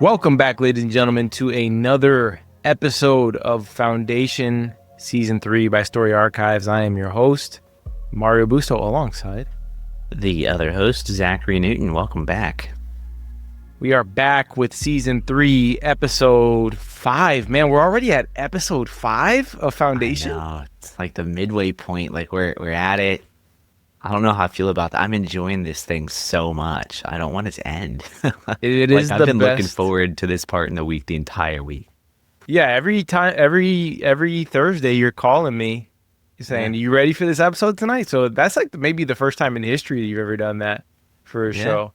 Welcome back, ladies and gentlemen, to another episode of Foundation Season 3 by Story Archives. I am your host, Mario Busto, alongside the other host, Zachary Newton. Welcome back. We are back with Season 3, Episode 5. Man, we're already at Episode 5 of Foundation? I know. It's like the midway point. Like, we're at it. I don't know how I feel about that. I'm enjoying this thing so much. I don't want it to end. It like, is I've the been best. looking forward to this part in the week, the entire week. Yeah, every Thursday you're calling me saying, you ready for this episode tonight? So that's like maybe the first time in history you've ever done that for a show.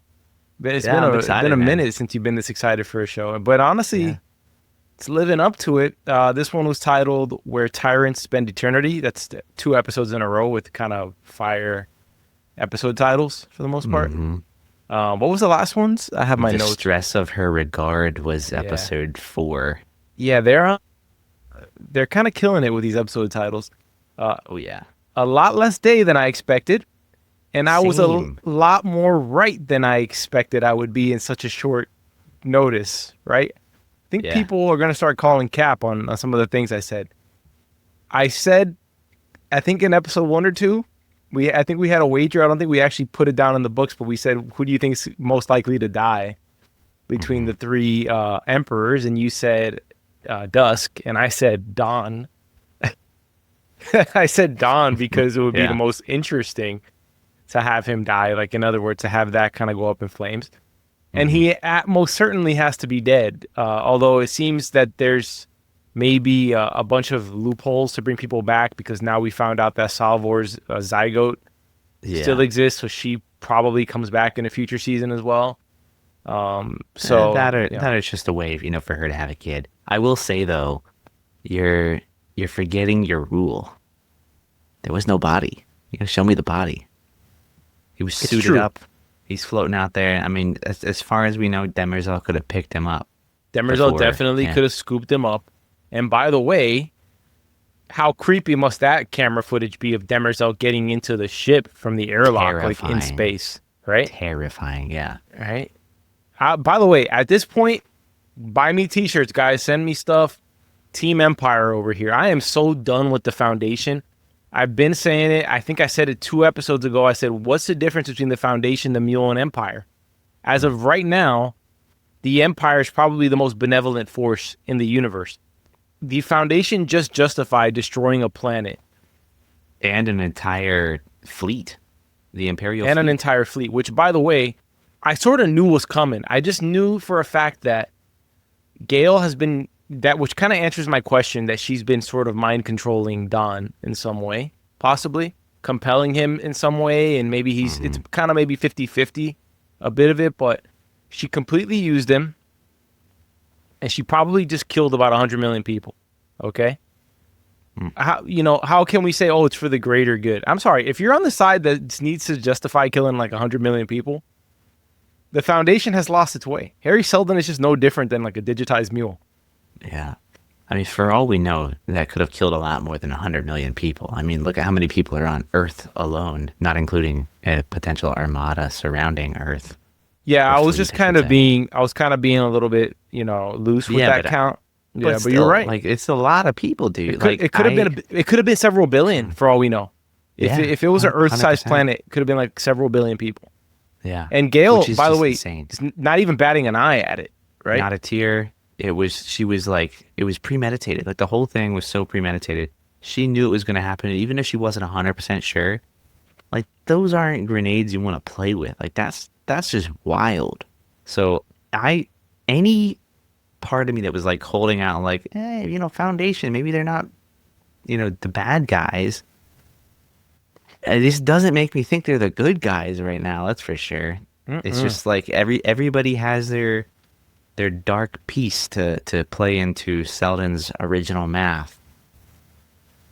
But it's been a minute since you've been this excited for a show. But honestly, it's living up to it. This one was titled Where Tyrants Spend Eternity. That's 2 episodes in a row with kind of fire episode titles for the most part. Mm-hmm. What was the last ones? I have my The notes. Stress of Her Regard was episode 4. Yeah, they're kind of killing it with these episode titles. A lot less day than I expected, and I was a Same. lot more right than I expected I would be in such a short notice, right? I think people are going to start calling cap on some of the things I said. I think in episode 1 or 2, I think we had a wager. I don't think we actually put it down in the books, but we said, who do you think is most likely to die between the 3 emperors? And you said Dusk, and I said Dawn. I said Dawn because it would be the most interesting to have him die. Like, in other words, to have that kind of go up in flames. And he most certainly has to be dead, although it seems that there's maybe a bunch of loopholes to bring people back, because now we found out that Salvor's zygote still exists, so she probably comes back in a future season as well. So that is just a way, for her to have a kid. I will say though, you're forgetting your rule. There was no body. Show me the body. He was suited up. He's floating out there. I mean, as far as we know, Demerzel could have picked him up. Demerzel definitely could have scooped him up. And by the way, how creepy must that camera footage be of Demerzel getting into the ship from the airlock, like in space, right? Terrifying, yeah. Right. By the way, at this point, buy me t-shirts, guys. Send me stuff. Team Empire over here. I am so done with the Foundation. I've been saying it. I think I said it 2 episodes ago. I said, what's the difference between the Foundation, the Mule, and Empire? As of right now, the Empire is probably the most benevolent force in the universe. The Foundation just justified destroying a planet. And an entire fleet. The Imperial And fleet. an entire fleet, which, by the way, I sort of knew was coming. I just knew for a fact that Gale has been... which kind of answers my question, that she's been sort of mind controlling Don in some way, possibly compelling him in some way. And maybe it's kind of maybe 50-50, a bit of it, but she completely used him. And she probably just killed about 100 million people. Okay. How can we say, it's for the greater good? I'm sorry. If you're on the side that needs to justify killing like 100 million people, the Foundation has lost its way. Harry Seldon is just no different than like a digitized mule. Yeah. I mean, for all we know, that could have killed a lot more than 100 million people. I mean, look at how many people are on Earth alone, not including a potential armada surrounding Earth. Yeah, I was kind of being a little bit, loose with that count. Yeah, but still, you're right. Like, it's a lot of people, dude. It could have been several billion for all we know. If it was an Earth-sized 100%. planet, it could have been like several billion people. Yeah. And Gale, by the way, insane. is not even batting an eye at it, right? Not a tear. It was premeditated. Like, the whole thing was so premeditated. She knew it was going to happen, even if she wasn't 100% sure. Like, those aren't grenades you want to play with. Like, that's just wild. So any part of me that was like holding out, like, hey, Foundation, maybe they're not, the bad guys. This doesn't make me think they're the good guys right now. That's for sure. It's just like everybody has their dark piece to play into Seldon's original math.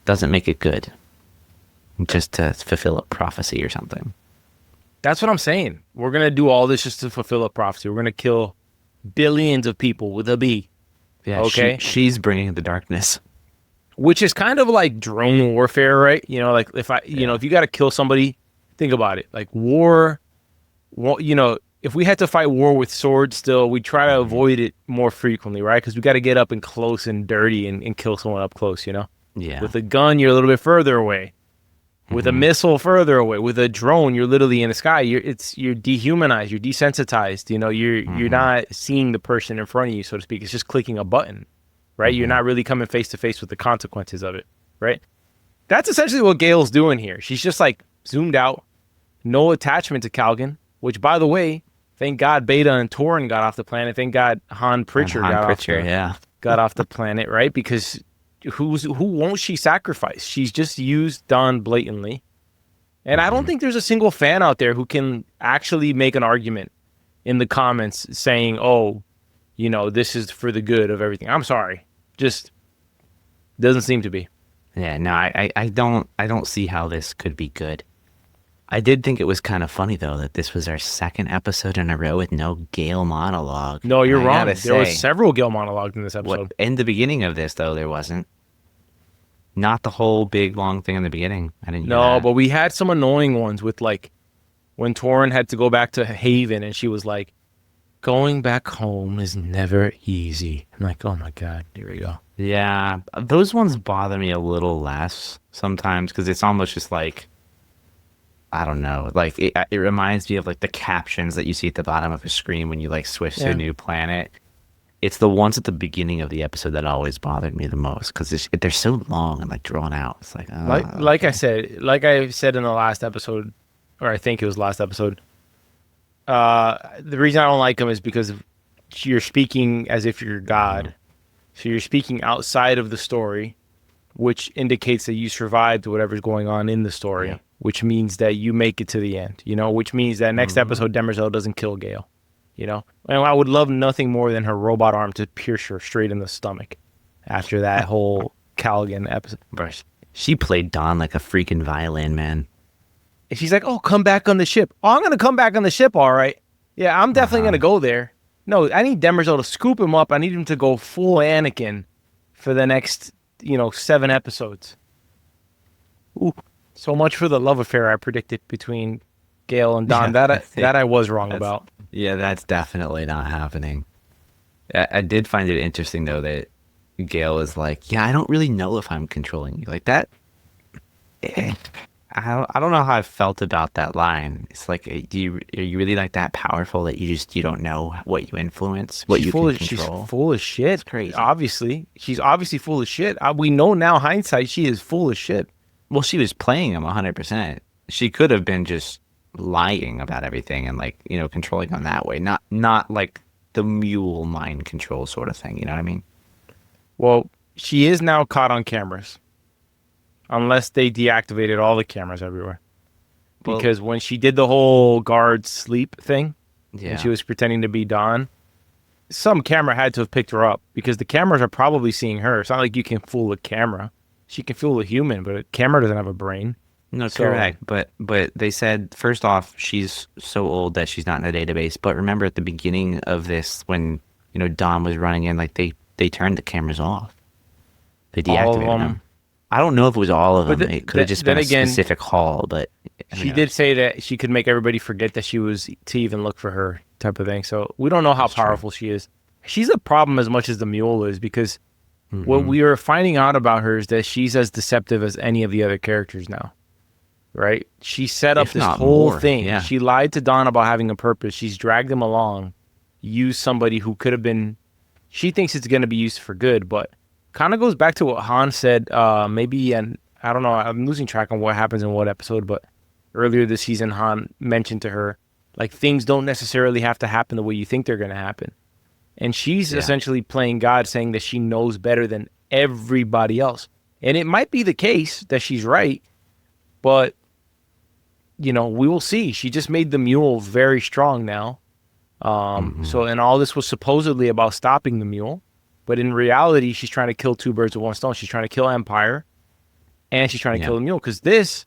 Doesn't make it good. Just to fulfill a prophecy or something. That's what I'm saying. We're going to do all this just to fulfill a prophecy. We're going to kill billions of people with a B. Yeah, okay. She's bringing the darkness. Which is kind of like drone warfare, right? Like if you got to kill somebody, think about it. Like war, if we had to fight war with swords still, we try to avoid it more frequently, right? Because we got to get up and close and dirty and kill someone up close, you know? Yeah. With a gun, you're a little bit further away. With a missile, further away. With a drone, you're literally in the sky. You're dehumanized. You're desensitized. You know, you're not seeing the person in front of you, so to speak. It's just clicking a button, right? You're not really coming face to face with the consequences of it, right? That's essentially what Gale's doing here. She's just like zoomed out, no attachment to Calgon, which, by the way, thank God Beta and Torin got off the planet. Thank God Han Pritchard got off the planet, right? Because who won't she sacrifice? She's just used Dawn blatantly. And I don't think there's a single fan out there who can actually make an argument in the comments saying, oh, you know, this is for the good of everything. I'm sorry. Just doesn't seem to be. Yeah, no, I don't see how this could be good. I did think it was kind of funny, though, that this was our second episode in a row with no Gale monologue. No, you're wrong. There were several Gale monologues in this episode. In the beginning of this, though, there wasn't. Not the whole big, long thing in the beginning. I didn't hear that. But we had some annoying ones with, like, when Torin had to go back to Haven, and she was like, going back home is never easy. I'm like, oh, my God, here we go. Yeah, those ones bother me a little less sometimes because it's almost just like, I don't know, like it reminds me of like the captions that you see at the bottom of a screen when you like switch to a new planet. It's the ones at the beginning of the episode that always bothered me the most because they're so long and like drawn out. It's like, I said in the last episode, or I think it was last episode. The reason I don't like them is because you're speaking as if you're God. So you're speaking outside of the story, which indicates that you survived whatever's going on in the story, which means that you make it to the end, you know, which means that next episode, Demerzel doesn't kill Gale, you know? And I would love nothing more than her robot arm to pierce her straight in the stomach after that whole Calgon episode. Bro, she played Dawn like a freaking violin, man. And she's like, oh, come back on the ship. Oh, I'm going to come back on the ship, all right. Yeah, I'm definitely going to go there. No, I need Demerzel to scoop him up. I need him to go full Anakin for the next, 7 episodes. Ooh, so much for the love affair I predicted between Gale and Dawn. That I was wrong about. Yeah, that's definitely not happening. I did find it interesting, though, that Gale is like, yeah, I don't really know if I'm controlling you. Like that, I don't know how I felt about that line. It's like, are you really like that powerful that you don't know what you influence, what you can control? She's full of shit. It's crazy. Obviously, she's obviously full of shit. We know now, hindsight, she is full of shit. Well, she was playing him 100%. She could have been just lying about everything and like, controlling him that way. Not like the Mule mind control sort of thing. You know what I mean? Well, she is now caught on cameras. Unless they deactivated all the cameras everywhere. Because when she did the whole guard sleep thing, and she was pretending to be Dawn, some camera had to have picked her up because the cameras are probably seeing her. It's not like you can fool a camera. She can fool a human, but a camera doesn't have a brain. No, correct. But they said, first off, she's so old that she's not in the database. But remember at the beginning of this, when, Dawn was running in, like they turned the cameras off. They deactivated them. I don't know if it was all of them. It could have just been a specific hall, but she did say that she could make everybody forget that she was to even look for her type of thing. So we don't know how powerful she is. She's a problem as much as the Mule is because what we are finding out about her is that she's as deceptive as any of the other characters now, right? She set up this whole thing. Yeah. She lied to Dawn about having a purpose. She's dragged him along, used somebody who could have been, she thinks it's going to be used for good, but kind of goes back to what Han said, maybe, and I don't know, I'm losing track on what happens in what episode, but earlier this season, Han mentioned to her, like, things don't necessarily have to happen the way you think they're going to happen. And she's essentially playing God, saying that she knows better than everybody else. And it might be the case that she's right, but, we will see. She just made the Mule very strong now. So, and all this was supposedly about stopping the Mule. But in reality, she's trying to kill two birds with one stone. She's trying to kill Empire, and she's trying to kill the Mule. Because this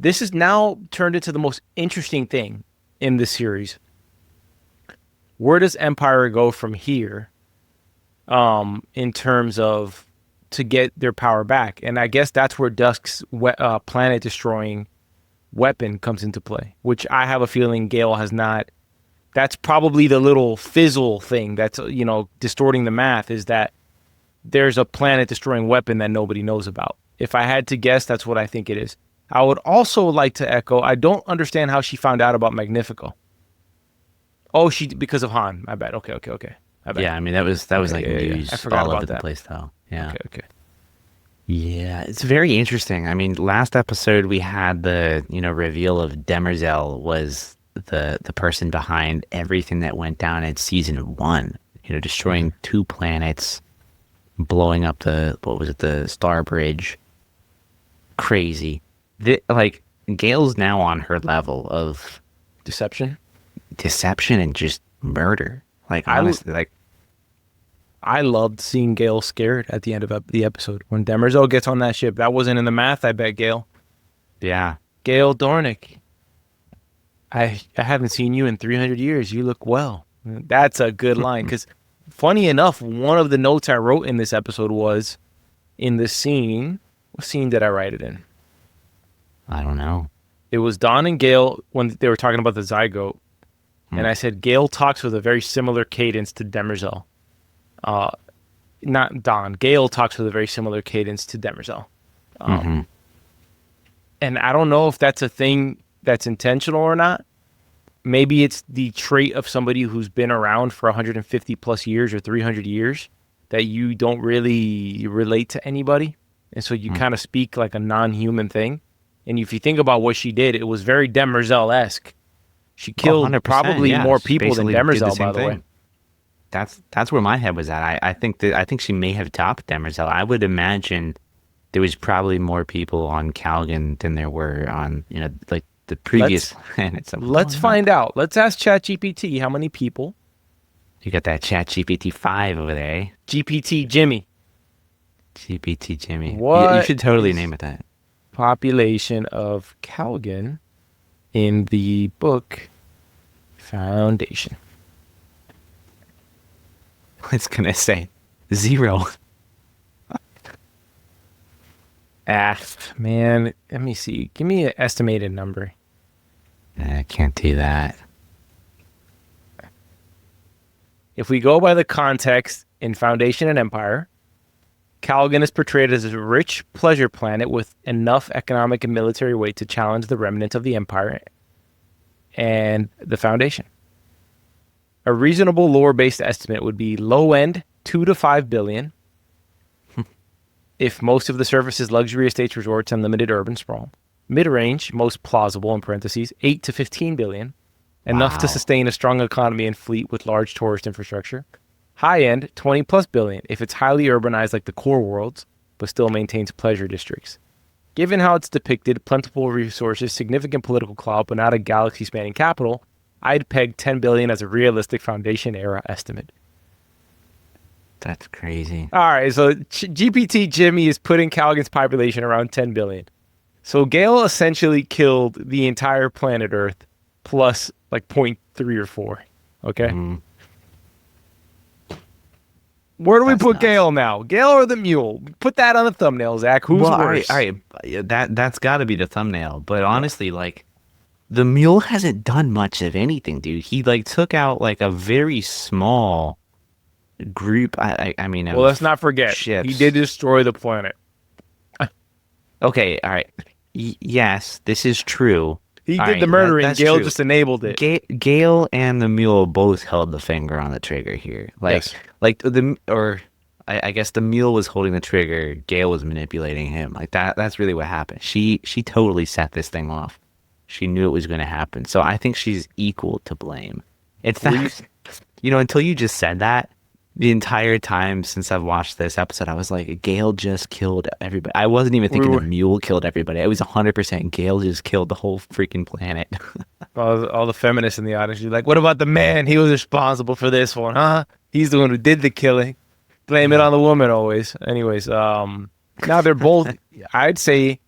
is now turned into the most interesting thing in this series. Where does Empire go from here in terms of to get their power back? And I guess that's where Dusk's planet-destroying weapon comes into play, which I have a feeling Gale has not That's probably the little fizzle thing that's, distorting the math, is that there's a planet destroying weapon that nobody knows about. If I had to guess, that's what I think it is. I would also like to echo, I don't understand how she found out about Magnifico. Oh, because of Han. I bet. Okay. I bet. Yeah, I mean that was like news I forgot all about over the that. place though. Yeah. Okay. Yeah, it's very interesting. I mean, last episode we had the, reveal of Demerzel was the person behind everything that went down in season 1, destroying 2 planets, blowing up the Star Bridge. Crazy. Like Gale's now on her level of Deception and just murder. Like honestly, I loved seeing Gale scared at the end of the episode. When Demerzel gets on that ship, that wasn't in the math, I bet, Gale. yeah. Gale Dornick, I haven't seen you in 300 years. You look well. That's a good line, because funny enough, one of the notes I wrote in this episode was in the scene. What scene did I write it in? I don't know. It was Don and Gale when they were talking about the zygote. And I said, Gale talks with a very similar cadence to Demerzel. Not Don. Gale talks with a very similar cadence to Demerzel. And I don't know if that's a thing that's intentional or not. Maybe it's the trait of somebody who's been around for 150 plus years or 300 years that you don't really relate to anybody. And so you kind of speak like a non-human thing. And if you think about what she did, it was very Demerzel-esque. She killed probably more people than Demerzel, by the way. That's where my head was at. I think she may have topped Demerzel. I would imagine there was probably more people on Calgon than there were on, like the previous planets. Let's find out. Let's ask ChatGPT how many people. You got that ChatGPT 5 over there, eh? GPT Jimmy. GPT Jimmy. What you should totally name it that. Population of Calgon in the book Foundation. It's gonna say 0. Man, let me see. Give me an estimated number. I can't do that. If we go by the context in Foundation and Empire, Calgon is portrayed as a rich pleasure planet with enough economic and military weight to challenge the remnant of the Empire and the Foundation. A reasonable lore-based estimate would be low-end 2 to 5 billion if most of the surface is luxury estates, resorts, and limited urban sprawl. Mid-range, most plausible in parentheses, 8 to 15 billion, enough to sustain a strong economy and fleet with large tourist infrastructure. High-end, 20 plus billion if it's highly urbanized like the core worlds, but still maintains pleasure districts. Given how it's depicted, plentiful resources, significant political clout, but not a galaxy-spanning capital, I'd peg 10 billion as a realistic Foundation era estimate. That's crazy. All right, so GPT Jimmy is putting Calgon's population around 10 billion. So Gale essentially killed the entire planet Earth plus like 0.3 or 4. Okay? Where do we put Gale now? Gale or the Mule? Put that on the thumbnail, Zach. Who's worse? All right. That's got to be the thumbnail. But honestly, like, the Mule hasn't done much of anything, dude. He like took out like a very small group. I mean, well, let's not forget ships. He did destroy the planet. Okay, all right. Yes, this is true. He did the murdering. Gale just enabled it. Gale and the Mule both held the finger on the trigger here. Like, yes. I guess the Mule was holding the trigger. Gale was manipulating him. Like that. That's really what happened. She totally set this thing off. She knew it was going to happen. So I think she's equal to blame. It's that, until you just said that, the entire time since I've watched this episode, I was like, Gale just killed everybody. I wasn't even thinking the Mule killed everybody. It was 100% Gale just killed the whole freaking planet. all the feminists in the audience, you're like, what about the man? He was responsible for this one, huh? He's the one who did the killing. Blame it on the woman always. Anyways, now they're both, I'd say,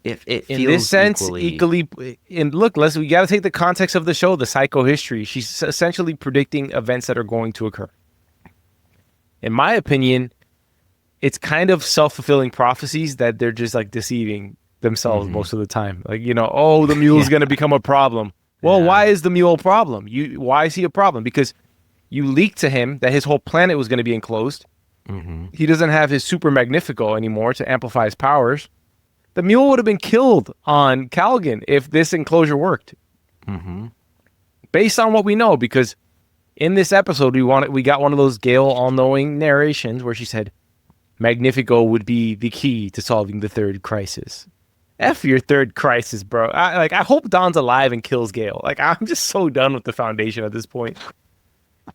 If it in feels this sense, equally. And look, we got to take the context of the show, the psychohistory. She's essentially predicting events that are going to occur. In my opinion, it's kind of self-fulfilling prophecies that they're just like deceiving themselves most of the time. Like, oh, the mule's going to become a problem. Well, why is the mule a problem? Why is he a problem? Because you leaked to him that his whole planet was going to be enclosed. He doesn't have his super magnifico anymore to amplify his powers. The mule would have been killed on Calgon if this enclosure worked. Based on what we know, because in this episode, we got one of those Gale all-knowing narrations where she said, Magnifico would be the key to solving the third crisis. F your third crisis, bro. I hope Don's alive and kills Gale. Like, I'm just so done with the Foundation at this point.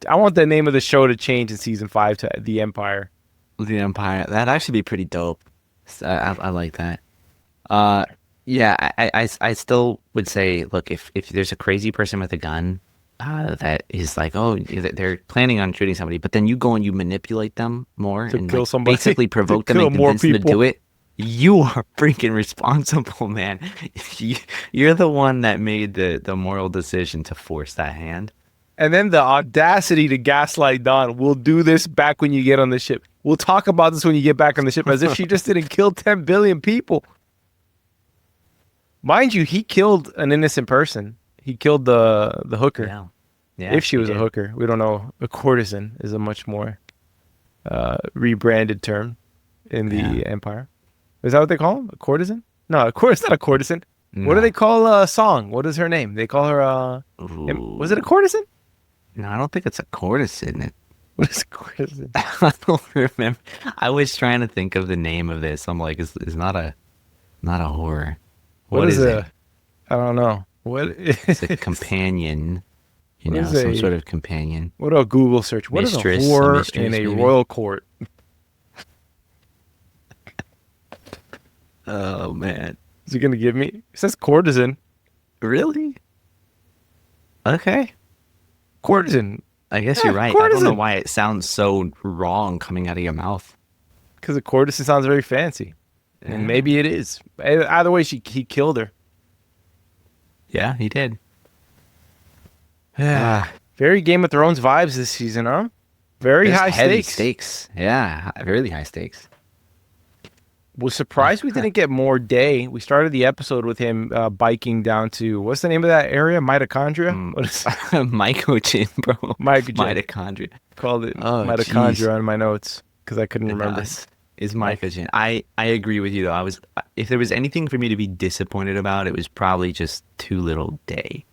I want the name of the show to change in season 5 to The Empire. The Empire. That'd actually be pretty dope. I like that. Yeah, I still would say, look, if there's a crazy person with a gun that is like, oh, they're planning on shooting somebody, but then you go and you manipulate them more and kill somebody, basically provoke them and convince them to do it, you are freaking responsible, man. You're the one that made the moral decision to force that hand. And then the audacity to gaslight Dawn. We'll do this back when you get on the ship. We'll talk about this when you get back on the ship, as if she just didn't kill 10 billion people. Mind you, he killed an innocent person. He killed the hooker. Yeah, if she was a hooker. We don't know. A courtesan is a much more rebranded term in the Empire. Is that what they call him? A courtesan? No, of course not a courtesan. No. What do they call Song? What is her name? They call her was it a courtesan? No, I don't think it's a courtesan. What is a courtesan? I don't remember. I was trying to think of the name of this. I'm like, it's not a horror. What is it? I don't know. What is it's a companion? Some sort of companion. What a Google search. What mistress, is a whore in a royal court? Oh man. Is he gonna give me? It says courtesan. Really? Okay. Courtesan. I guess you're right. Courtesan. I don't know why it sounds so wrong coming out of your mouth. Because a courtesan sounds very fancy. Yeah. And maybe it is. Either way, he killed her. Yeah, he did. Very Game of Thrones vibes this season, huh? Very high stakes. Yeah, really high stakes. Was surprised we didn't get more Day. We started the episode with him biking down to, what's the name of that area? Mitochondria? What is Mycogen, bro. Mitochondria. Called it mitochondria on my notes because I couldn't remember. Is Mycogen. I agree with you though. If there was anything for me to be disappointed about, it was probably just too little Day.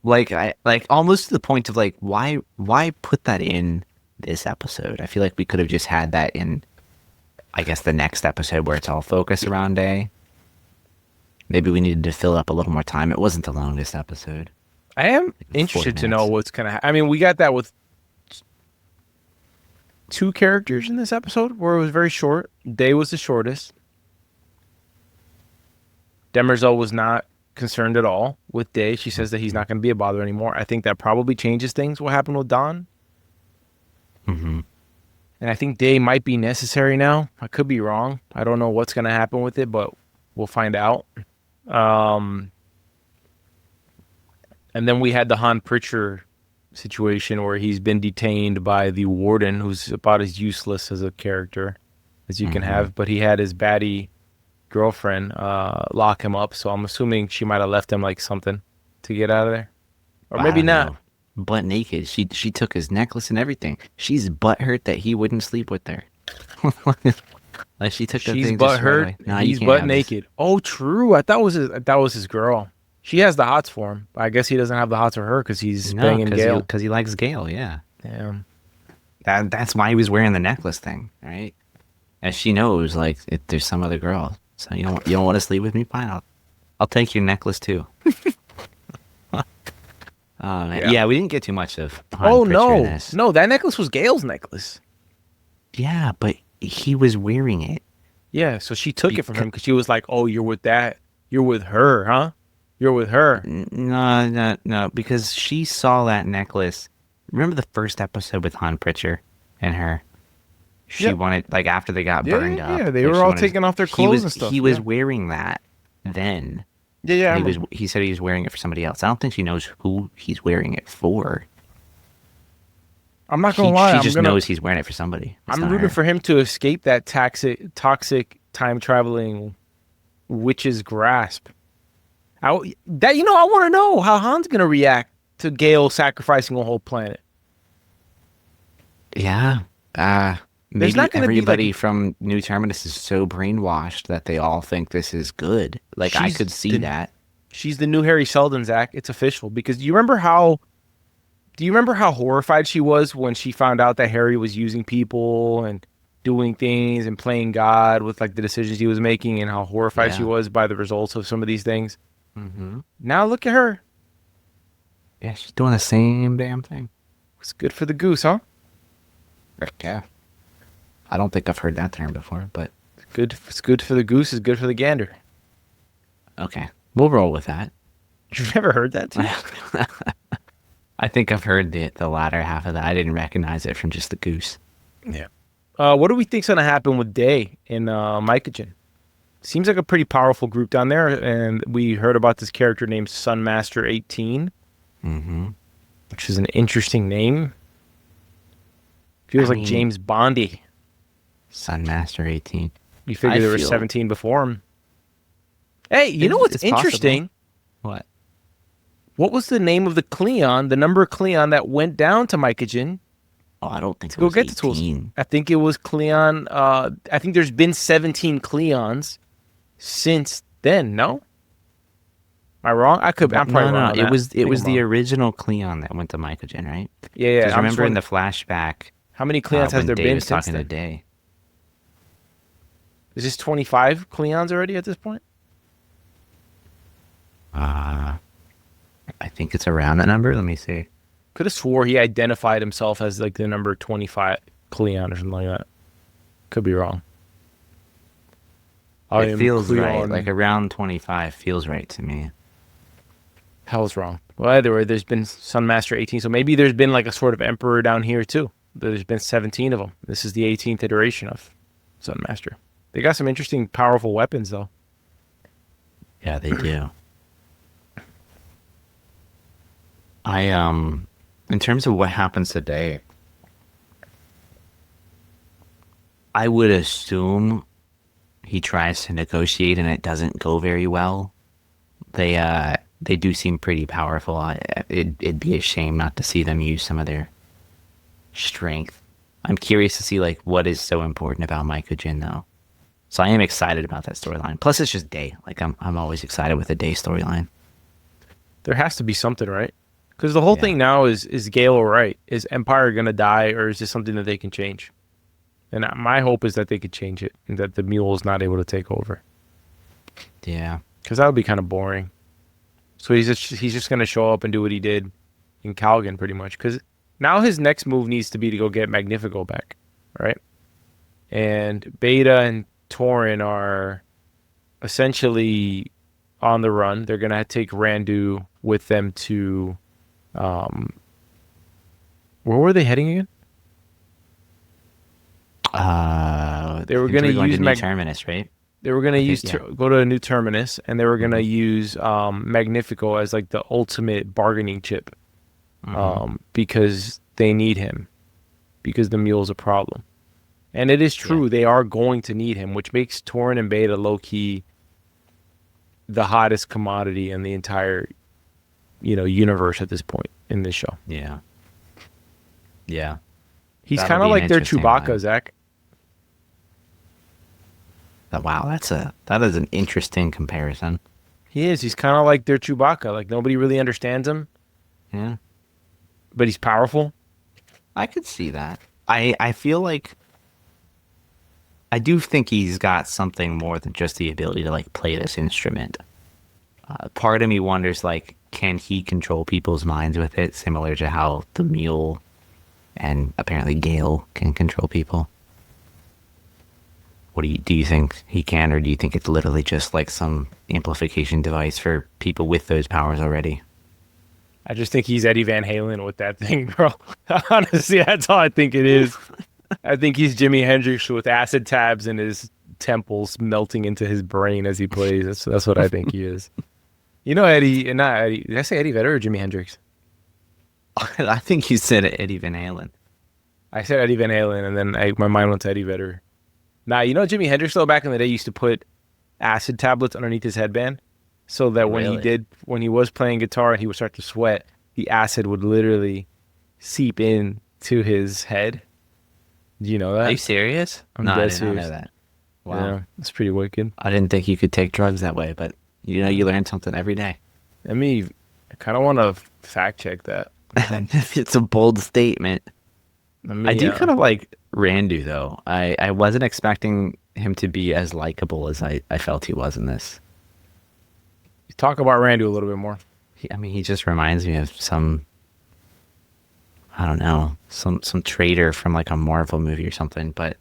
Like almost to the point of like, why put that in this episode? I feel like we could have just had that in, I guess, the next episode where it's all focused around Day. Maybe we needed to fill up a little more time. It wasn't the longest episode. I am interested to know what's gonna happen. I mean, we got that with 2 characters in this episode where it was very short. Day was the shortest. Demerzel was not concerned at all with Day. She says that he's not going to be a bother anymore. I think that probably changes things. What happened with Dawn? And I think Day might be necessary now. I could be wrong. I don't know what's going to happen with it, but we'll find out. And then we had the Han Pritchard situation where he's been detained by the warden, who's about as useless as a character as you can have, but he had his baddie girlfriend lock him up, so I'm assuming she might have left him like something to get out of there, or maybe not. Butt naked. She took his necklace and everything. She's butthurt that he wouldn't sleep with her. Like she took the She's thing. Butthurt. Nah, he's butt naked. Oh, true. I thought that was his girl. She has the hots for him. I guess he doesn't have the hots for her because he's banging Gale. Because he likes Gale, yeah. Yeah. That's why he was wearing the necklace thing, right? As she knows, like, if there's some other girl. So you don't want to sleep with me? Fine, I'll take your necklace too. Yeah, we didn't get too much of Han Pritchard in this. No, that necklace was Gale's necklace. Yeah, but he was wearing it. Yeah, so she took it from him because she was like, "Oh, you're with that? You're with her, huh? You're with her." No, because she saw that necklace. Remember the first episode with Han Pritchard and her? She wanted, like, after they got burned up. Yeah, they were all taking off their clothes and stuff. He was wearing that then. Yeah. He said he was wearing it for somebody else. I don't think she knows who he's wearing it for. I'm not gonna lie. She just knows he's wearing it for somebody. I'm rooting for him to escape that toxic time traveling Witch's Grasp. I want to know how Han's gonna react to Gale sacrificing a whole planet. Yeah. Maybe not gonna be, everybody like- from New Terminus is so brainwashed that they all think this is good. Like, I She's could see the- that. She's the new Harry Seldon, Zach. It's official. Because do you remember how horrified she was when she found out that Harry was using people and doing things and playing God with like the decisions he was making, and how horrified she Yeah. was by the results of some of these things? Mm-hmm. Now look at her. Yeah, she's doing the same damn thing. It's good for the goose, huh? Yeah. I don't think I've heard that term before, but It's good for the goose. It's good for the gander. okay. We'll roll with that. You've never heard that too? I think I've heard the latter half of that. I didn't recognize it from just the goose. Yeah. What do we think's gonna happen with Day in Mycogen? Seems like a pretty powerful group down there, and we heard about this character named Sunmaster 18, Mm-hmm. which is an interesting name. Feels I like mean- James Bondy. Sunmaster 18. You figure I there were feel- 17 before him. Hey, you know what's It's possible. interesting? What? What was the name of the Cleon, the number of Cleon that went down to Mycogen? Oh, I don't think it Go was get the tools. 18. I think it was Cleon. I think there's been 17 Cleons since then. No, am I wrong? I'm probably wrong. on It that. was I think I'm the wrong. original Cleon that went to Mycogen, right? Yeah. Because I'm remember just in the wondering, flashback, how many Cleons has when there Dave been was since talking to then? Day. Is this 25 Cleons already at this point? I think it's around that number. Let me see. Could have swore he identified himself as like the number 25 Cleon or something like that. Could be wrong. I It am feels right. Cleon. Like around 25 feels right to me. Hell's wrong. Well, either way, there's been Sunmaster 18, so maybe there's been like a sort of Emperor down here too. There's been 17 of them. This is the 18th iteration of Sunmaster. They got some interesting, powerful weapons though. Yeah, they do. In terms of what happens today, I would assume he tries to negotiate and it doesn't go very well. They do seem pretty powerful. It'd be a shame not to see them use some of their strength. I'm curious to see like what is so important about Mycogen though. So I am excited about that storyline. Plus, it's just Day. Like I'm always excited with a Day storyline. There has to be something, right? Because the whole thing now is Gale all right? Is Empire gonna die, or is this something that they can change? And my hope is that they could change it, and that the Mule is not able to take over. Yeah. Because that would be kind of boring. So he's just gonna show up and do what he did in Calgon, pretty much. Because now his next move needs to be to go get Magnifico back, right? And Beta and Tauren are essentially on the run. They're gonna take Randu with them to, where were they heading again? They were gonna use New Terminus, right? They were gonna use yeah. go to a new terminus, and they were gonna use Magnifico as like the ultimate bargaining chip, because they need him, because the Mule's a problem, and it is true they are going to need him, which makes Tauren and Beta low key the hottest commodity in the entire, universe at this point in this show. Yeah. Yeah. He's That'll kind of be an like their interesting Chewbacca, line. Zach. Wow, that is an interesting comparison. He is. He's kind of like their Chewbacca. Like nobody really understands him, Yeah. but he's powerful. I could see that. I feel like I do think he's got something more than just the ability to like play this instrument. Part of me wonders like, can he control people's minds with it, similar to how the Mule and apparently Gale can control people? What do you think he can, or do you think it's literally just like some amplification device for people with those powers already? I just think he's Eddie Van Halen with that thing, bro. Honestly, that's all I think it is. I think he's Jimi Hendrix with acid tabs in his temples melting into his brain as he plays. That's what I think he is. Eddie, not Eddie. Did I say Eddie Vedder or Jimi Hendrix? I think you said Eddie Van Halen. I said Eddie Van Halen, and then my mind went to Eddie Vedder. Nah, Jimi Hendrix, though, back in the day used to put acid tablets underneath his headband, so that Really? when he was playing guitar and he would start to sweat, the acid would literally seep in to his head. Do you know Are you that? serious? I'm No, I dead did not know serious. that. Wow. Yeah, it's pretty wicked. I didn't think you could take drugs that way, but Yeah. you learn something every day. I kind of want to fact check that. It's a bold statement. Let I me, do kind of like Randu though. I wasn't expecting him to be as likable as I felt he was in this. talk about Randy a little bit more. I mean, he just reminds me of some, I don't know, some traitor from like a Marvel movie or something. But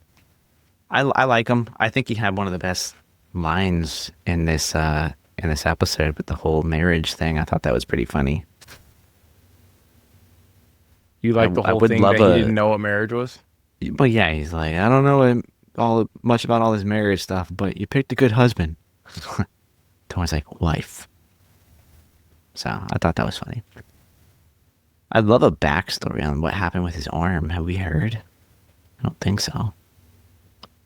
I like him. I think he had one of the best lines in this episode with the whole marriage thing. I thought that was pretty funny. You like the I whole would thing love that he a, didn't know what marriage was? but yeah, he's like, I don't know all much about all this marriage stuff, but you picked a good husband. Tony's like, wife. So I thought that was funny. I'd love a backstory on what happened with his arm. Have we heard? I don't think so.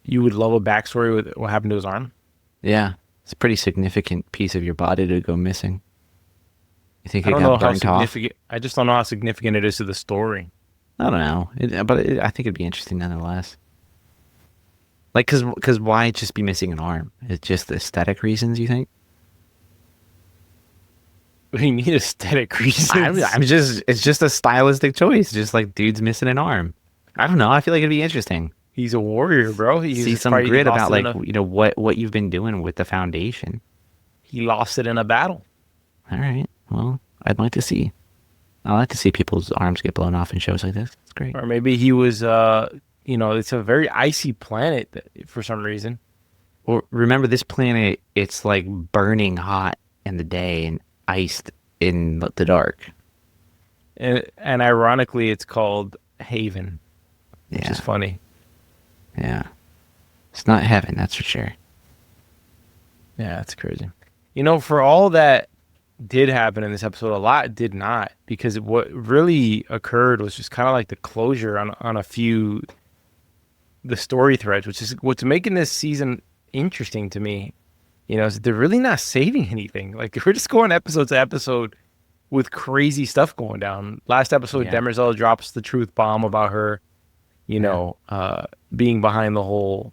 You would love a backstory with what happened to his arm? Yeah, it's a pretty significant piece of your body to go missing. You think I it don't know got how burnt off? significant. I just don't know how significant it is to the story. I don't know, I think it'd be interesting nonetheless. Like, cause why just be missing an arm? It's just aesthetic reasons, you think? We need aesthetic reasons. I'm just, it's just a stylistic choice. Just like dude's missing an arm. I don't know. I feel like it'd be interesting. He's a warrior, bro. See some He grit lost about it in like, a what you've been doing with the foundation. he lost it in a battle. All right. Well, I'd like to see. I like to see people's arms get blown off in shows like this. It's great. Or maybe he was it's a very icy planet for some reason. Well, remember this planet, it's like burning hot in the day and iced in the dark. And ironically it's called Haven, which is Yeah. funny. Yeah. It's not heaven, that's for sure. Yeah, it's crazy. For all that did happen in this episode, a lot did not, because what really occurred was just kind of like the closure on a few the story threads, which is what's making this season interesting to me. Is that they're really not saving anything. Like we're just going episode to episode with crazy stuff going down. Last episode, Yeah. Demerzel drops the truth bomb about her, Yeah. being behind the whole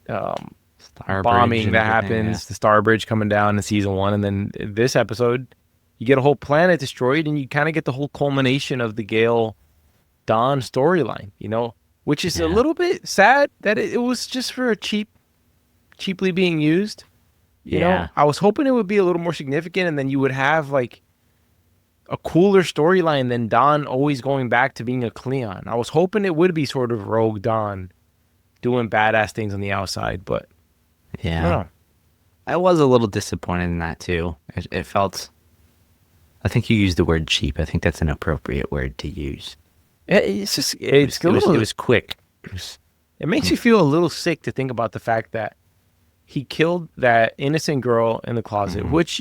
Star Bridge bombing and that everything. happens, the Star Bridge coming down in season one, and then this episode, you get a whole planet destroyed, and you kind of get the whole culmination of the Gale Dawn storyline. Which is a Yeah. little bit sad that it was just for a cheaply being used. Yeah. I was hoping it would be a little more significant, and then you would have like a cooler storyline than Dawn always going back to being a Cleon. I was hoping it would be sort of rogue Dawn doing badass things on the outside, but I don't Yeah. know. I was a little disappointed in that too. It felt. I think you used the word cheap. I think that's an appropriate word to use. It's just it's a little. It was quick. It was, It makes you feel a little sick to think about the fact that he killed that innocent girl in the closet, Mhm. which,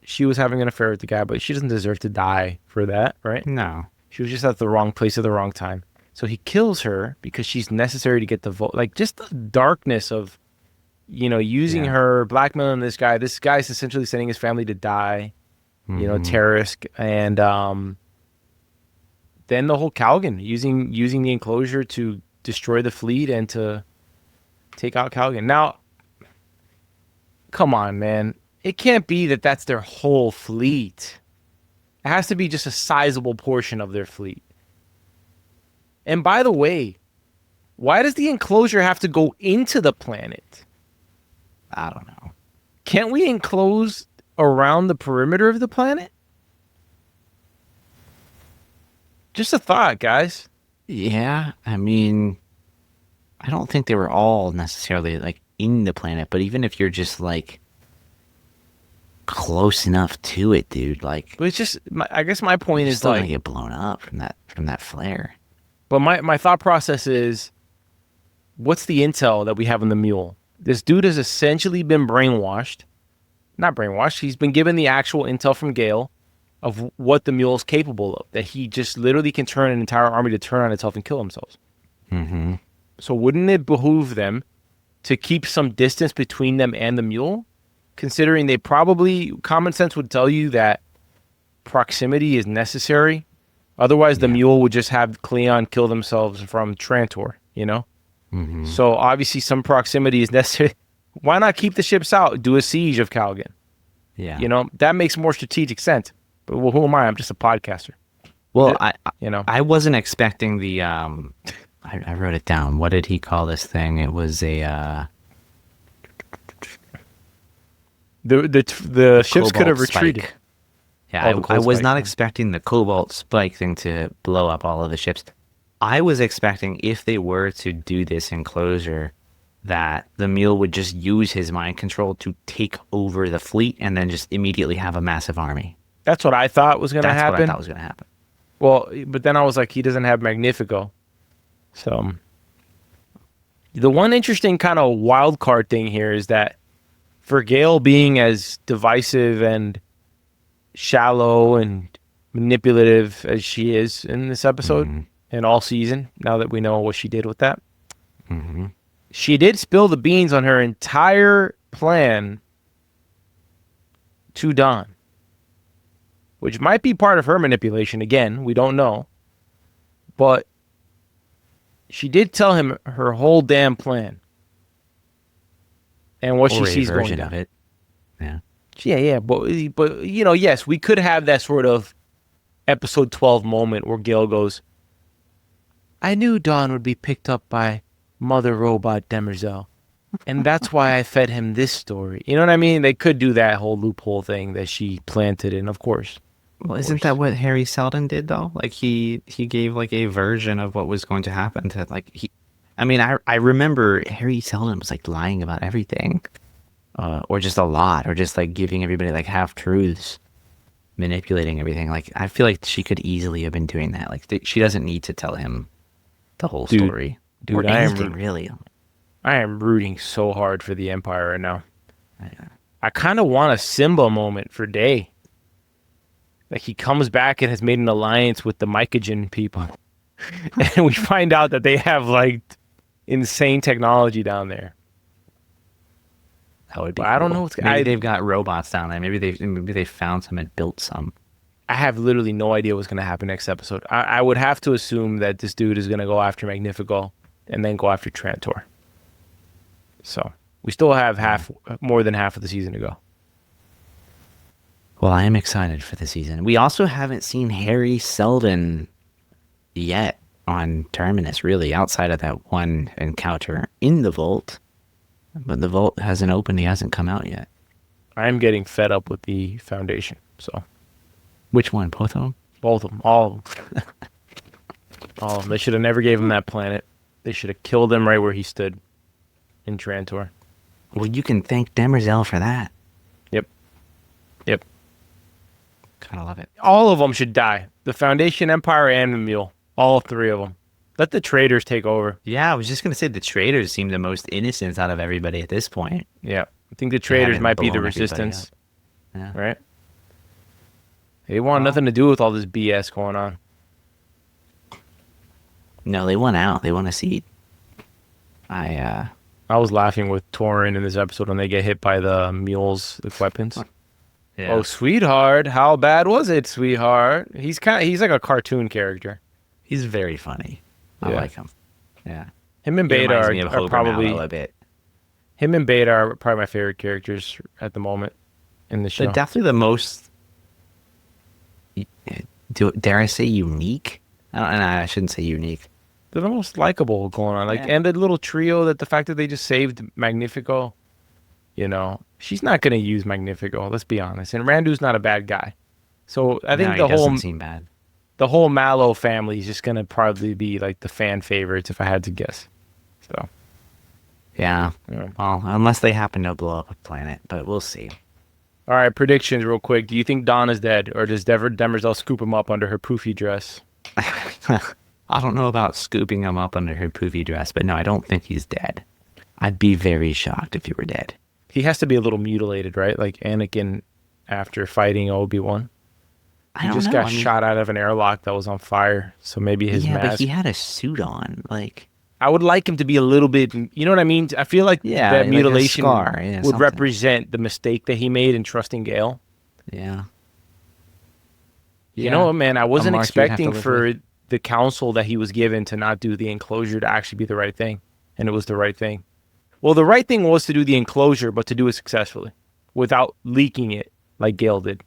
she was having an affair with the guy, but she doesn't deserve to die for that, right? no. She was just at the wrong place at the wrong time. So he kills her because she's necessary to get the vote. Like just the darkness of, using Yeah. her, blackmailing this guy. This guy's essentially sending his family to die, Mhm. terrorist. And then the whole Calgon using the enclosure to destroy the fleet and to take out Calgon. Now, come on, man. It can't be that that's their whole fleet. It has to be just a sizable portion of their fleet. And by the way, why does the enclosure have to go into the planet? I don't know. Can't we enclose around the perimeter of the planet? Just a thought, guys. Yeah, I mean, I don't think they were all necessarily like in the planet, but even if you're just like close enough to it, dude, like But it's just, I guess my point you're is still gonna like, get blown up from that flare. but my thought process is, what's the intel that we have in the Mule? This dude has essentially been brainwashed. Not brainwashed. He's been given the actual intel from Gale of what the Mule's capable of. That he just literally can turn an entire army to turn on itself and kill themselves. Mm-hmm. So wouldn't it behoove them to keep some distance between them and the mule, considering they probably, common sense would tell you that proximity is necessary. Otherwise, the mule would just have Cleon kill themselves from Trantor, you know? Mm-hmm. So obviously some proximity is necessary. Why not keep the ships out? Do a siege of Calgan. Yeah. You know, that makes more strategic sense. But well, who am I? I'm just a podcaster. Well, I wasn't expecting the I wrote it down. What did he call this thing? It was a the ships could have cobalt retreated. spike. Yeah, Oh, I was spike, not yeah. expecting the cobalt spike thing to blow up all of the ships. I was expecting if they were to do this enclosure, that the Mule would just use his mind control to take over the fleet and then just immediately have a massive army. That's what I thought was going to That's happen. what I thought was going to happen. Well, but then I was like, he doesn't have Magnifico. So the one interesting kind of wild card thing here is that for Gale being as divisive and shallow and manipulative as she is in this episode and all season, now that we know what she did with that, she did spill the beans on her entire plan to Don, which might be part of her manipulation. Again, we don't know. But she did tell him her whole damn plan and what she sees going down. Of it. Yeah. Yeah, but you know, yes, we could have that sort of episode 12 moment where Gale goes, I knew Don would be picked up by Mother Robot Demerzel, and that's why I fed him this story. You know what I mean? They could do that whole loophole thing that she planted in, of course. Well, isn't that what Harry Seldon did though? Like he gave like a version of what was going to happen to like I remember Harry Seldon was like lying about everything. Or just a lot, or just like giving everybody like half truths, manipulating everything. Like I feel like she could easily have been doing that. Like she doesn't need to tell him the whole story. Dude, or anything, really. I am rooting so hard for the Empire right now. I kind of want a Simba moment for Day. Like he comes back and has made an alliance with the Mycogen people, and we find out that they have like insane technology down there. That would be. Cool. I don't know. Maybe they've got robots down there. Maybe they found some and built some. I have literally no idea what's going to happen next episode. I would have to assume that this dude is going to go after Magnifico and then go after Trantor. So we still have more than half of the season to go. Well, I am excited for the season. We also haven't seen Harry Seldon yet on Terminus, really, outside of that one encounter in the vault. But the vault hasn't opened. He hasn't come out yet. I am getting fed up with the Foundation. So, which one? Both of them? Both of them. All of them. All of them. They should have never gave him that planet. They should have killed him right where he stood in Trantor. Well, you can thank Demerzel for that. Yep. Kind of love it. All of them should die. The Foundation, Empire, and the Mule. All three of them. Let the traitors take over. Yeah, I was just going to say the traitors seem the most innocent out of everybody at this point. Yeah. I think the traitors might be the resistance. Yeah. Right? They want nothing to do with all this BS going on. No, they want out. They want a seat. I was laughing with Torin in this episode when they get hit by the mules, the weapons. Yeah. Oh, sweetheart, how bad was it, sweetheart? He's like a cartoon character. He's very funny. I like him. Yeah. Him and Beta are probably a bit. Him and Beta are probably my favorite characters at the moment in the show. They're definitely the most, dare I say, unique? I shouldn't say unique. They're the most likable going on. And the little trio, that the fact that they just saved Magnifico, you know, she's not going to use Magnifico, let's be honest. And Randu's not a bad guy. So I think he doesn't seem bad. The whole Mallow family is just going to probably be like the fan favorites if I had to guess. So, yeah. Well, unless they happen to blow up a planet, but we'll see. All right, predictions real quick. Do you think Dawn is dead, or does Demerzel scoop him up under her poofy dress? I don't know about scooping him up under her poofy dress, but no, I don't think he's dead. I'd be very shocked if he were dead. He has to be a little mutilated, right? Like Anakin after fighting Obi-Wan. He just got shot out of an airlock that was on fire, so maybe his mask. But he had a suit on. Like, I would like him to be a little bit, you know what I mean? I feel like Yeah, that like a mutilation scar. Yeah, would something. represent the mistake that he made in trusting Gale. Yeah. You know Yeah. what, man? I A wasn't mark you would have to expecting live with. for the counsel that he was given to not do the enclosure to actually be the right thing. And it was the right thing. Well, the right thing was to do the enclosure, but to do it successfully without leaking it like Gale did.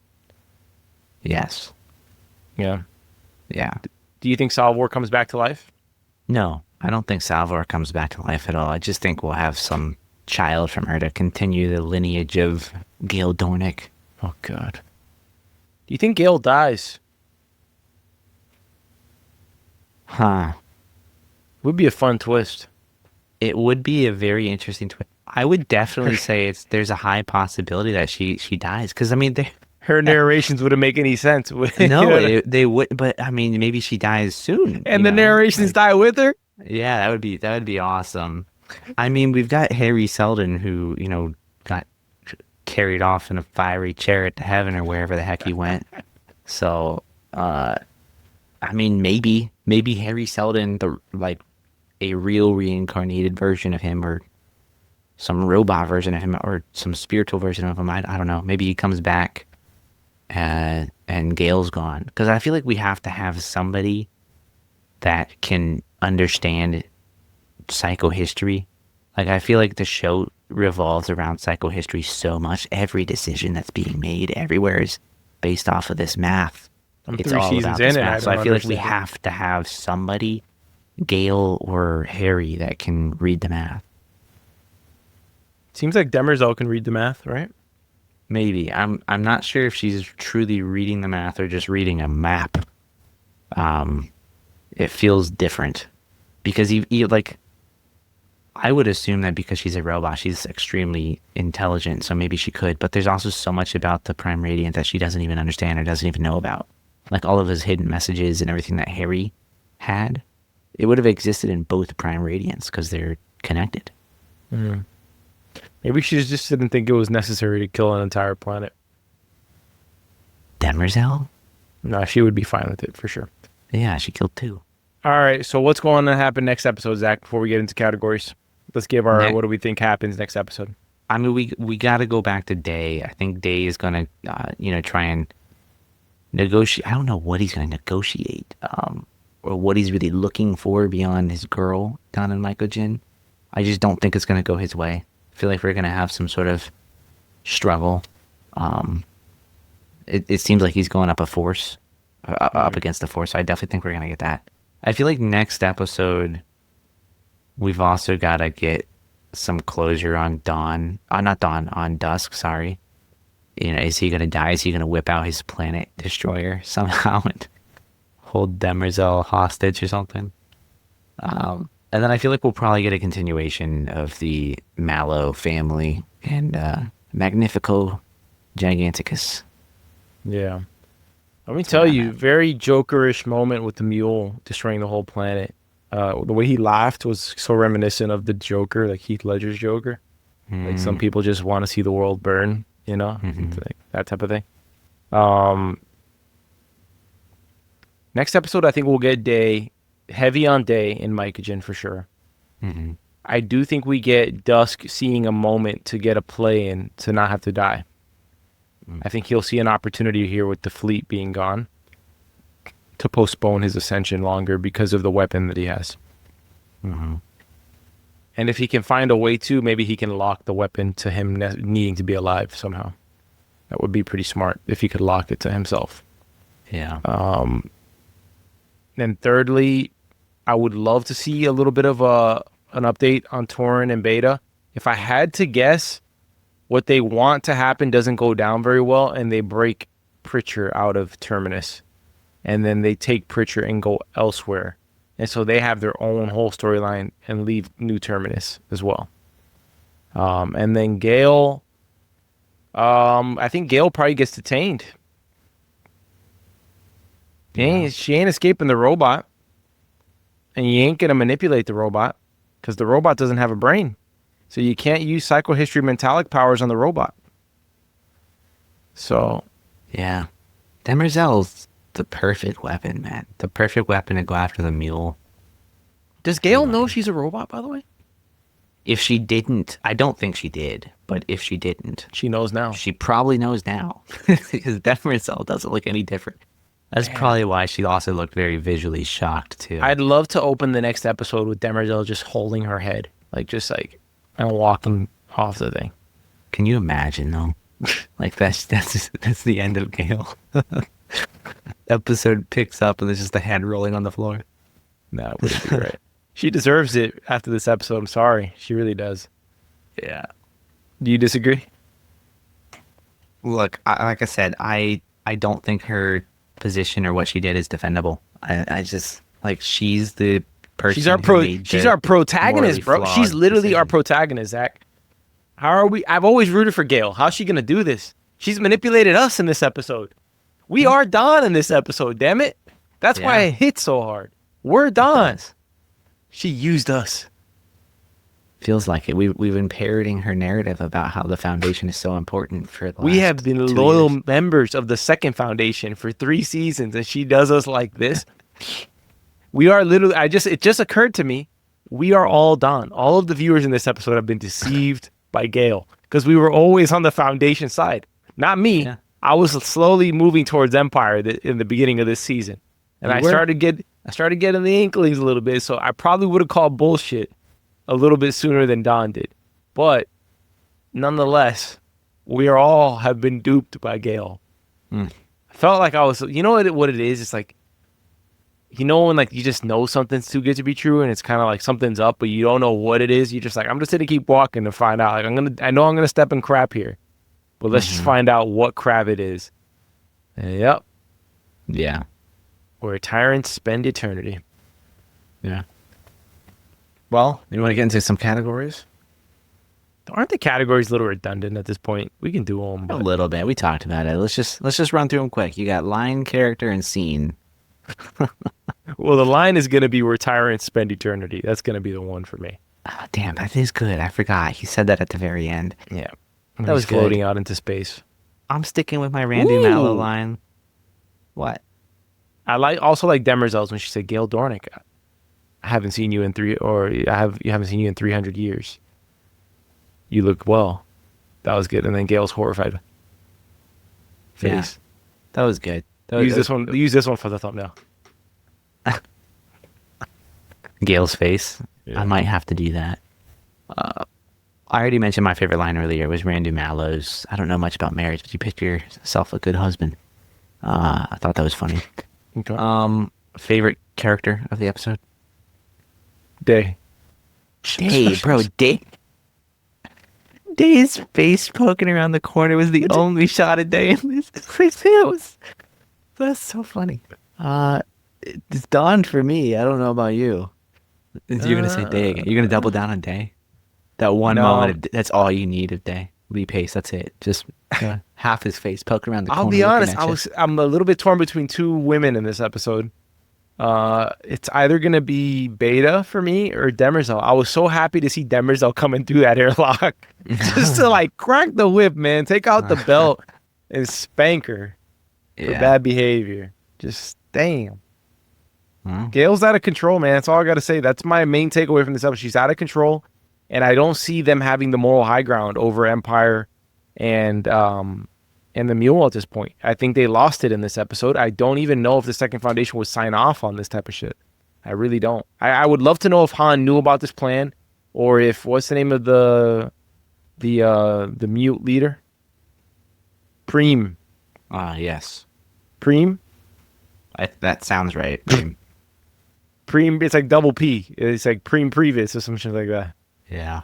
Yes. Yeah. Yeah. Do you think Salvor comes back to life? No, I don't think Salvor comes back to life at all. I just think we'll have some child from her to continue the lineage of Gail Dornick. Oh, God. Do you think Gale dies? Huh. Would be a fun twist. It would be a very interesting twist. I would definitely say there's a high possibility that she dies because I mean Her narrations wouldn't make any sense. no they would, but I mean maybe she dies soon. And the narrations Like, die with her? yeah, that would be awesome. I mean we've got Harry Seldon who got carried off in a fiery chariot to heaven or wherever the heck he went. So I mean maybe Harry Seldon a real reincarnated version of him or some robot version of him or some spiritual version of him. I don't know. Maybe he comes back and Gale's gone. Because I feel like we have to have somebody that can understand psychohistory. Like, I feel like the show revolves around psychohistory so much. Every decision that's being made everywhere is based off of this math. I'm It's 3 all seasons about in this and I math. So I don't feel like we understand it. have to have somebody, Gale or Harry, that can read the math. Seems like Demerzel can read the math, right? Maybe. I'm not sure if she's truly reading the math or just reading a map. It feels different because like I would assume that because she's a robot, she's extremely intelligent, so maybe she could, but there's also so much about the Prime Radiant that she doesn't even understand or doesn't even know about. Like all of his hidden messages and everything that Harry had, it would have existed in both Prime Radiants because they're connected. Maybe she just didn't think it was necessary to kill an entire planet. Demerzel? No, she would be fine with it for sure. Yeah, she killed two. All right, so what's going to happen next episode, Zach, before we get into categories? Let's give our what do we think happens next episode. I mean, we got to go back to Day. I think Day is going to, try and negotiate. I don't know what he's going to negotiate or what he's really looking for beyond his girl down in Mycogen. I just don't think it's going to go his way. I feel like we're going to have some sort of struggle. It seems like he's going up up against the force. So I definitely think we're going to get that. I feel like next episode, we've also got to get some closure on on Dusk, sorry. Is he going to die? Is he going to whip out his planet destroyer somehow and hold Demerzel hostage or something? And then I feel like we'll probably get a continuation of the Mallow family and Magnifico Giganticus. Yeah. Let me tell you, very Jokerish moment with the mule destroying the whole planet. The way he laughed was so reminiscent of the Joker, like Heath Ledger's Joker. Like some people just want to see the world burn, like that type of thing. Next episode, I think we'll get Day, heavy on Day in Mycogen for sure. I do think we get Dusk seeing a moment to get a play in to not have to die. I think he'll see an opportunity here with the fleet being gone to postpone his ascension longer because of the weapon that he has. And if he can find a way to, maybe he can lock the weapon to him needing to be alive somehow. That would be pretty smart if he could lock it to himself. Yeah. Then thirdly, I would love to see a little bit of an update on Tauren and Beta. If I had to guess, what they want to happen doesn't go down very well, and they break Pritchard out of Terminus. And then they take Pritchard and go elsewhere. And so they have their own whole storyline and leave New Terminus as well. And then Gale, I think Gale probably gets detained. She ain't escaping the robot. And you ain't going to manipulate the robot because the robot doesn't have a brain. So you can't use psychohistory mentalic powers on the robot. So. Yeah. Demerzel's the perfect weapon, man. The perfect weapon to go after the mule. Does Gail know she's a robot, by the way? If she didn't, I don't think she did, but if she didn't, She knows now. she probably knows now because Demerzel doesn't look any different. That's probably why she also looked very visually shocked too. I'd love to open the next episode with Demerzel just holding her head, and walking off the thing. Can you imagine though? Like that's the end of Gale. Episode picks up and there's just a head rolling on the floor. No, it wouldn't be right. She deserves it after this episode. I'm sorry. She really does. Yeah. Do you disagree? Look, like I said, I don't think her position or what she did is defendable. I just like she's the person. She's our protagonist, bro. She's literally our protagonist, Zach. How are we? I've always rooted for Gail. How's she gonna do this? She's manipulated us in this episode. We are Dawn in this episode. Damn it! That's why it hit so hard. We're Dawn. She used us. Feels like it. We've been parroting her narrative about how the Foundation is so important for the We last have been 2 loyal years. members of the second Foundation for 3 seasons, and she does us like this. We are literally. It just occurred to me. We are all Dawn. All of the viewers in this episode have been deceived by Gale because we were always on the Foundation side. Not me. Yeah. I was slowly moving towards Empire in the beginning of this season, and I started getting the inklings a little bit. So I probably would have called bullshit a little bit sooner than Dawn did, but nonetheless, we are all have been duped by Gale. I felt like I was. You know what it is? It's like, you know, when like you just know something's too good to be true, and it's kind of like something's up, but you don't know what it is. You're just like, I'm just gonna keep walking to find out. Like I know I'm gonna step in crap here, but let's just find out what crap it is. Yep. Yeah. Where tyrants spend eternity. Yeah. Well, you want to get into some categories? Aren't the categories a little redundant at this point? We can do them. A little bit. We talked about it. Let's just run through them quick. You got line, character, and scene. Well, the line is going to be where tyrants spend eternity. That's going to be the one for me. Oh, damn, that is good. I forgot. He said that at the very end. Yeah. That was floating good. out into space. I'm sticking with my Randy Mallow line. What? I also like Demerzel's when she said, Gail Dornick, I haven't seen you in you haven't seen you in 300 years. You look well. That was good. And then Gail's horrified face. Yeah, that was good. Use this one for the thumbnail. Gale's face. Yeah. I might have to do that. I already mentioned my favorite line earlier was Randy Mallow's. I don't know much about marriage, but you pick yourself a good husband. I thought that was funny. Okay. Favorite character of the episode? Day. Day, bro. Day's face poking around the corner was the only shot of Day in this. That's so funny. It's Dawn for me. I don't know about you. You're gonna say Day again. You're gonna double down on Day. That one moment. That's all you need of Day. Lee Pace. That's it. Just half his face poking around the corner. I'll be honest. I'm a little bit torn between 2 women in this episode. It's either gonna be Beta for me or Demerzel. I was so happy to see Demerzel coming through that airlock, just to like crack the whip, man. Take out the belt and spank her for bad behavior. Just damn. Gale's out of control, man. That's all I gotta say. That's my main takeaway from this episode. She's out of control, and I don't see them having the moral high ground over Empire and the Mule at this point. I think they lost it in this episode. I don't even know if the second Foundation would sign off on this type of shit. I really don't. I would love to know if Han knew about this plan, or if what's the name of the mute leader? Preem. Yes. Preem? That sounds right. Preem, it's like double P. It's like Preem Previs or some shit like that. Yeah.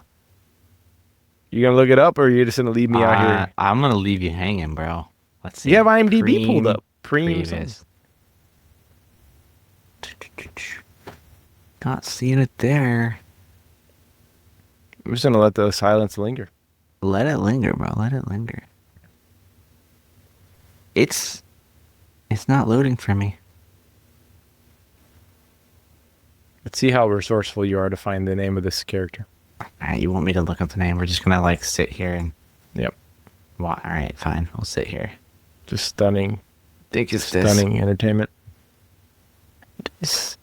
You gonna look it up, or you're just gonna leave me out here? I'm gonna leave you hanging, bro. Let's see. You have IMDb pulled up. Previous. Not seeing it there. I'm just gonna let the silence linger. Let it linger, bro. Let it linger. It's not loading for me. Let's see how resourceful you are to find the name of this character. Alright, you want me to look up the name? We're just gonna like sit here and. Yep. Well, alright, fine. We'll sit here. Just stunning. Think it's stunning entertainment. It's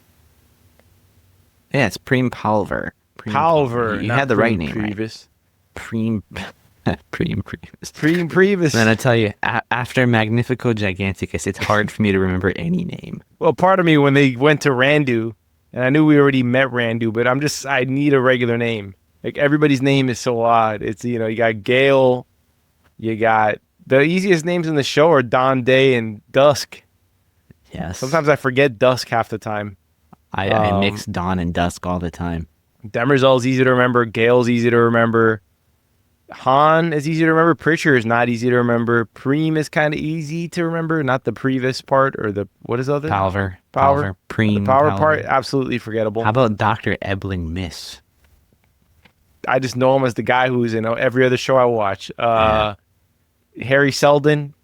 Yeah, it's Preem Pulver. Palver. You had the right name, Previs. right? Preem Previs. Preem Previs. Then I tell you, after Magnifico Giganticus, it's hard for me to remember any name. Well, part of me when they went to Randu, and I knew we already met Randu, but I need a regular name. Like everybody's name is so odd. It's, you got Gale, you got the easiest names in the show are Dawn, Day, and Dusk. Yes. Sometimes I forget Dusk half the time. I mix Dawn and Dusk all the time. Demerzel's easy to remember. Gale's easy to remember. Han is easy to remember. Pritchard is not easy to remember. Preem is kind of easy to remember. Not the Previs part or what is other? Palver. The Preem. power Palver. part, absolutely forgettable. How about Dr. Ebling Miss? I just know him as the guy who's in every other show I watch. Harry Seldon.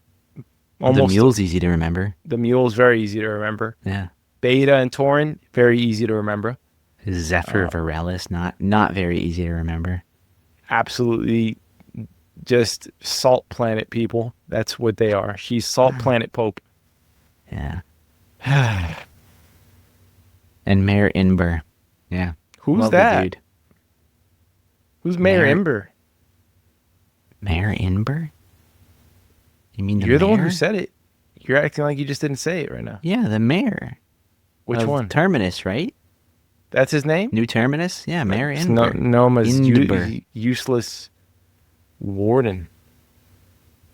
The Mule's easy to remember. The Mule's very easy to remember. Yeah. Beta and Torin, very easy to remember. Zephyr Varellis, not very easy to remember. Absolutely just Salt Planet people. That's what they are. She's Salt Planet Pope. Yeah. And Mayor Inber. Yeah. Who's Lovely that? Dude. Who's Mayor Imber? Mayor Inber? You mean You're the one who mayor? said it. You're acting like you just didn't say it right now. Yeah, the mayor. Which of one? Terminus, right? That's his name? New Terminus? Yeah, Mayor Just Inber. know him as Inber. useless warden.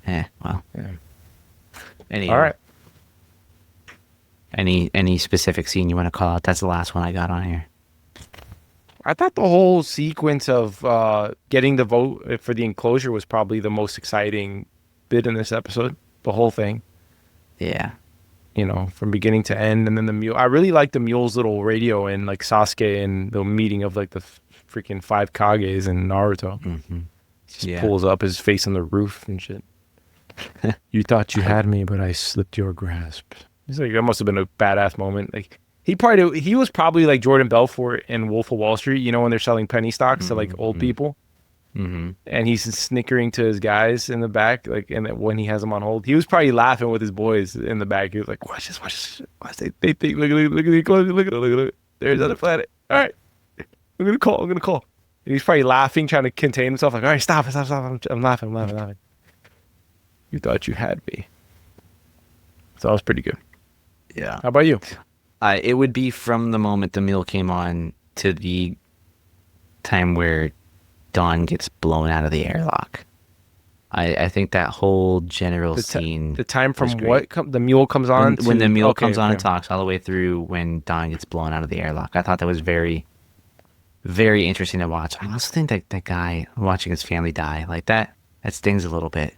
Yeah, well. Yeah. Anyway. All right. Any specific scene you want to call out? That's the last one I got on here. I thought the whole sequence of getting the vote for the enclosure was probably the most exciting bit in this episode. The whole thing. Yeah. From beginning to end. And then the Mule. I really like the Mule's little radio and like Sasuke and the meeting of like the freaking 5 Kages and Naruto. Mm-hmm. He just pulls up his face on the roof and shit. You thought you had me, but I slipped your grasp. He's like, that must have been a badass moment. Like he was probably like Jordan Belfort in Wolf of Wall Street, when they're selling penny stocks to like old people. Mm-hmm. And he's snickering to his guys in the back, like, and when he has them on hold, he was probably laughing with his boys in the back. He was like, watch this. They think, look at it. There's another planet. All right. I'm going to call. And he's probably laughing, trying to contain himself. Like, all right, stop. I'm laughing. You thought you had me. So that was pretty good. Yeah. How about you? It would be from the moment the Mule came on to the time where Dawn gets blown out of the airlock. I think that whole general scene. The time from what? The Mule comes on? When the Mule comes on and talks, all the way through when Dawn gets blown out of the airlock. I thought that was very, very interesting to watch. I also think that guy watching his family die, like that stings a little bit.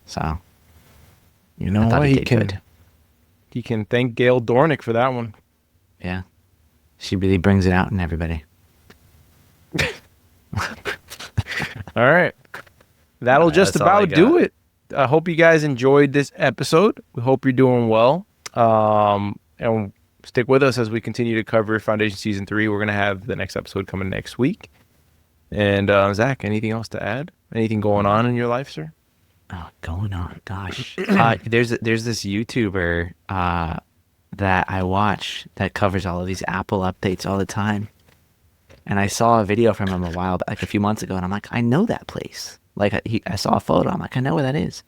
So, I thought he did good. He can thank Gail Dornick for that one. Yeah. She really brings it out in everybody. All right. That'll just about do it. I hope you guys enjoyed this episode. We hope you're doing well. And stick with us as we continue to cover Foundation Season 3. We're going to have the next episode coming next week. And Zach, anything else to add? Anything going on in your life, sir? Oh, going on. Gosh. There's this YouTuber that I watch that covers all of these Apple updates all the time. And I saw a video from him a few months ago, and I'm like, I know that place. Like, I saw a photo. I'm like, I know where that is.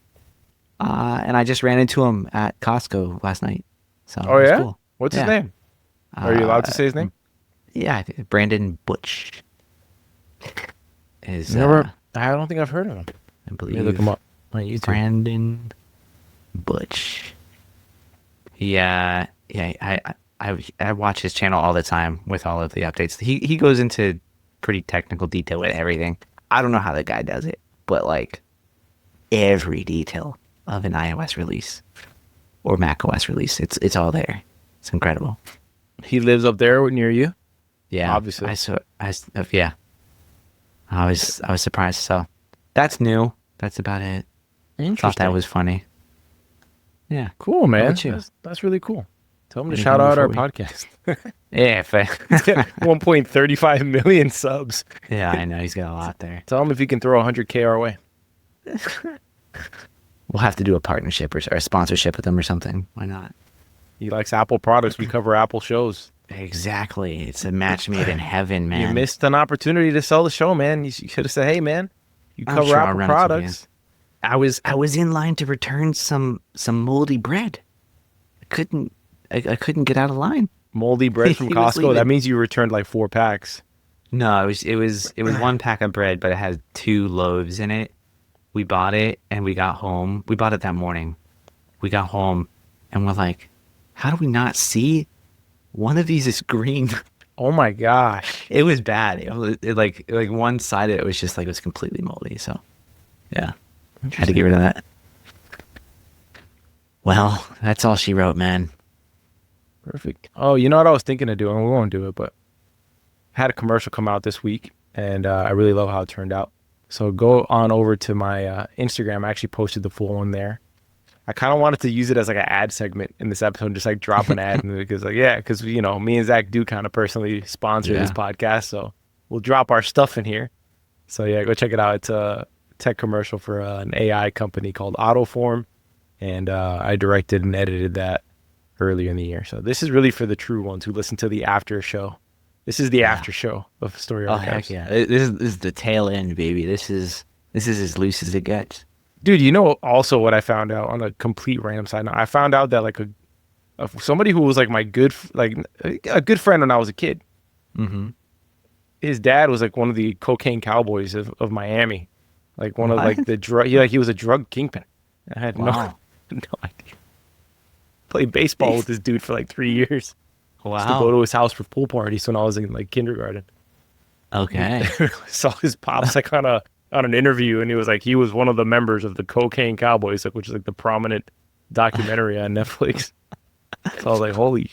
And I just ran into him at Costco last night. So oh, yeah? Cool. What's his name? Are you allowed to say his name? Yeah, Brandon Butch. I don't think I've heard of him. I believe. Let me look him up on YouTube. Brandon Butch. I watch his channel all the time with all of the updates. He goes into pretty technical detail with everything. I don't know how the guy does it, but like every detail of an iOS release or macOS release, it's all there. It's incredible. He lives up there near you? Yeah, obviously. Yeah. I was surprised. So that's new. That's about it. Thought that was funny. Yeah. Cool, man. That's really cool. Tell him to shout out our podcast. Yeah. 1.35 million subs. Yeah, I know. He's got a lot there. Tell him if he can throw 100K our way. We'll have to do a partnership or a sponsorship with him or something. Why not? He likes Apple products. We cover Apple shows. Exactly. It's a match made in heaven, man. You missed an opportunity to sell the show, man. You should have said, "Hey, man, you I'm cover sure I'll Apple run it to you. products." I was in line to return some moldy bread. I couldn't get out of line. Moldy bread from He was Costco. That leaving. means you returned like 4 packs. No, it was one pack of bread, but it had 2 loaves in it. We bought it and we got home. We bought it that morning. We got home and we're like, how do we not see one of these is green? Oh my gosh. It was bad. Like one side of it was just like it was completely moldy. So yeah, had to get rid of that. Well, that's all she wrote, man. Perfect. Oh, you know what I was thinking of doing? We won't do it, but I had a commercial come out this week, and I really love how it turned out. So go on over to my Instagram. I actually posted the full one there. I kind of wanted to use it as like an ad segment in this episode, just like drop an ad, because you know, me and Zach do kind of personally sponsor this podcast, so we'll drop our stuff in here. So yeah, go check it out. It's a tech commercial for an AI company called Autoform, and I directed and edited that earlier in the year. So this is really for the true ones who listen to the after show. This is the after show of Story Archives. Heck yeah! This is the tail end, baby. This is as loose as it gets. Dude, you know also what I found out on a complete random side note? I found out that like somebody who was like my a good friend when I was a kid. Mm-hmm. His dad was like one of the cocaine cowboys of Miami, like one of like the drug. He was a drug kingpin. I had no idea. Played baseball with this dude for like 3 years. Wow. Used to go to his house for pool parties when I was in like kindergarten. Okay. Saw his pops like on an interview, and he was like, he was one of the members of the Cocaine Cowboys, like, which is like the prominent documentary on Netflix. So I was like, holy.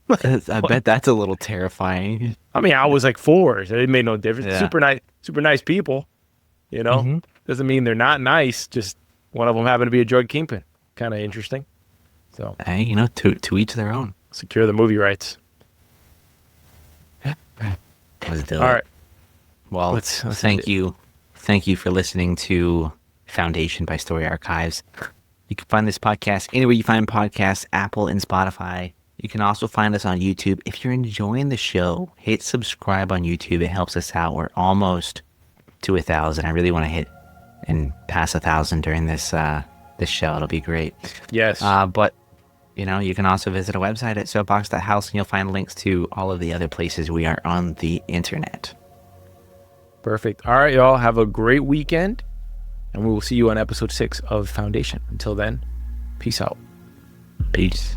I bet that's a little terrifying. I mean, I was like 4, so it made no difference. Yeah. Super nice people, you know. Doesn't mean they're not nice. Just one of them happened to be a drug kingpin. Kind of interesting. So hey, you know, to each their own. Secure the movie rights. Let's do it. All right. Well, let's thank you. Thank you for listening to Foundation by Story Archives. You can find this podcast anywhere you find podcasts, Apple and Spotify. You can also find us on YouTube. If you're enjoying the show, hit subscribe on YouTube. It helps us out. We're almost to 1,000. I really want to hit and pass 1,000 during this show. It'll be great. Yes. But you know, you can also visit our website at soapbox.house, and you'll find links to all of the other places we are on the internet. Perfect. All right, y'all. Have a great weekend, and we will see you on episode 6 of Foundation. Until then, peace out. Peace.